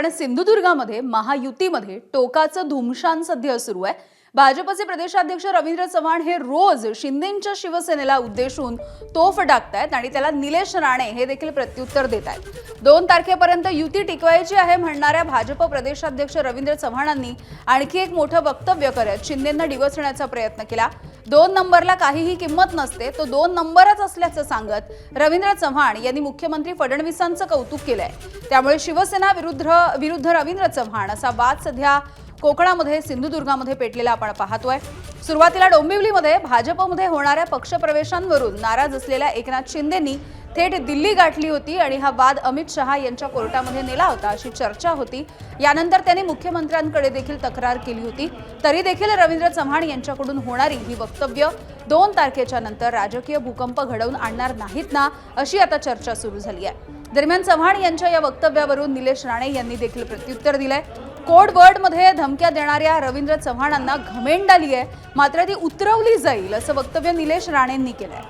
कारण सिंधुदुर्गामध्ये महायुतीमध्ये टोकाचं धुमशान सध्या सुरू आहे। भाजपचे प्रदेशाध्यक्ष रवींद्र चव्हाण हे रोज शिंदेंच्या शिवसेनेला उद्देशून तोफ टाकतायत आणि त्याला निलेश राणे हे देखील प्रत्युत्तर देत आहेत। 2 तारखेपर्यंत युती टिकवायची आहे म्हणणाऱ्या भाजप प्रदेशाध्यक्ष रवींद्र चव्हाणांनी आणखी एक मोठं वक्तव्य करत शिंदेंना डिवचण्याचा प्रयत्न केला। 2 नंबरला काहीही किंमत नसते, तो 2 नंबरच असल्याचं सांगत रवींद्र चव्हाण यांनी मुख्यमंत्री फडणवीसांचं कौतुक केलंय। त्यामुळे शिवसेना विरुद्ध रवींद्र चव्हाण असा वाद सध्या कोकणामध्ये सिंधुदुर्गामध्ये पेटलेला आपण पाहतोय। सुरुवातीला डोंबिवलीमध्ये भाजपमध्ये होणाऱ्या पक्षप्रवेशांवरून नाराज असलेल्या एकनाथ शिंदेंनी थेट दिल्ली गाठली होती आणि हा वाद अमित शहा यांच्या कोर्टामध्ये नेला होता अशी चर्चा होती। यानंतर त्यांनी मुख्यमंत्र्यांकडे देखील तक्रार केली होती। तरी देखील रवींद्र चव्हाण यांच्याकडून होणारी ही वक्तव्य 2 तारखेच्या नंतर राजकीय भूकंप घडवून आणणार नाहीत ना, अशी आता चर्चा सुरू झाली आहे। दरम्यान चव्हाण यांच्या या वक्तव्यावरून निलेश राणे यांनी देखील प्रत्युत्तर दिलंय। कोड वर्डमध्ये धमक्या देणाऱ्या रवींद्र चव्हाणांना घमेंड आली आहे, मात्र ती उतरवली जाईल असं वक्तव्य निलेश राणेंनी केलंय।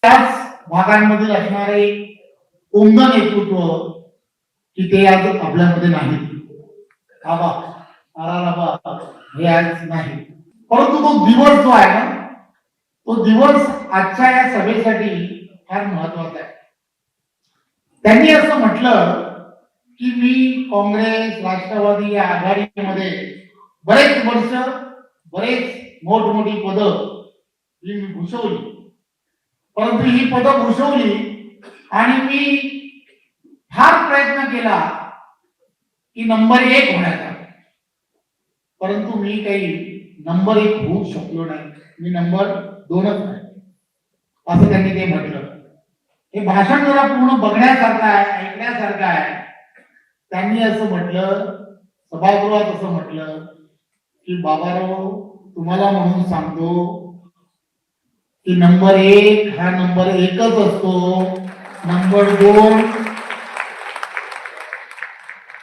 त्याच भागांमधील असणारे उमद नेतृत्व की ते आज आपल्यामध्ये नाही, हे आज नाही। परंतु तो दिवस जो आहे ना, तो दिवस आजच्या या सभेसाठी फार महत्वाचा आहे। त्यांनी असं म्हटलं की मी काँग्रेस राष्ट्रवादी या आघाडीमध्ये बरेच वर्ष बरेच मोठमोठी पदं मी भूषवली, परंतु ही पदं भूषवली आणि मी फार प्रयत्न केला की नंबर 1 होण्याचा, परंतु मी काही नंबर 1 होऊ शकलो नाही, मी नंबर 2च आहे असं त्यांनी ते म्हटलं। हे भाषण जरा पूर्ण बघण्यासारखं आहे, ऐकण्यासारखं आहे। त्यांनी असं म्हटलं, सभागृहात असं म्हटलं की बाबाराव, तुम्हाला म्हणून सांगतो की नंबर 1 हा नंबर 1च असतो, नंबर 2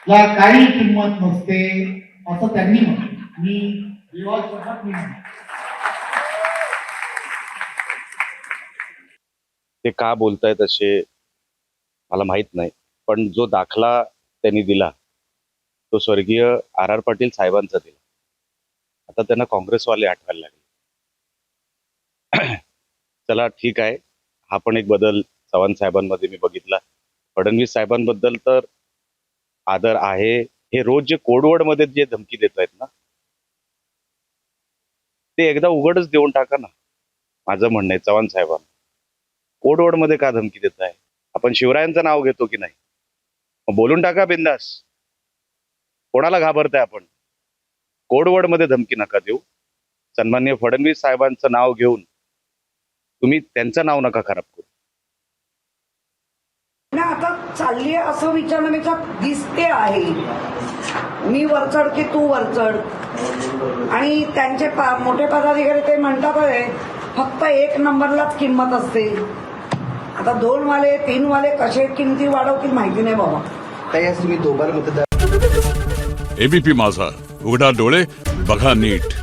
ला काही किंमत नसते असं त्यांनी म्हटलं। मी विवाद नाही। ते का बोलतायत असे मला माहित नाही, पण जो दाखला त्यांनी दिला तो स्वर्गीय RR पाटील साहेबांचा दिला। आता त्यांना काँग्रेसवाले आठवायला लागले। चला ठीक आहे, हा पण एक बदल चव्हाण साहेबांमध्ये मी बघितला। फडणवीस साहेबांबद्दल तर आदर आहे। हे रोज जे कोडवर्ड मध्ये जे धमकी देत आहेत ना, ते एकदा उघडच देऊन टाका ना, माझं म्हणणं आहे चव्हाण साहेबांना। कोडवर्ड मध्ये का धमकी देत आहे? आपण शिवरायांचं नाव घेतो की नाही, बोलून टाका बिंदास, कोणाला घाबरताय आपण? कोडवर्ड मध्ये धमकी नका देऊ। सन्माननीय फडणवीस साहेबांचं नाव घेऊन तुम्ही त्यांचं नाव नका खराब करू। ना आता चालली असं विचारण्यापेक्षा दिसते आहे, मी वरचढ की तू वरचढ, आणि त्यांचे मोठे पदाधिकारी ते म्हणतात आहे फक्त 1 नंबरलाच किंमत असते। आता 2 वाले 3 वाले कसे किमती वाढवतील माहिती नाही बाबा। तुम्ही दोबार मतदार। एबीपी माझा, उघडा डोळे बघा नीट।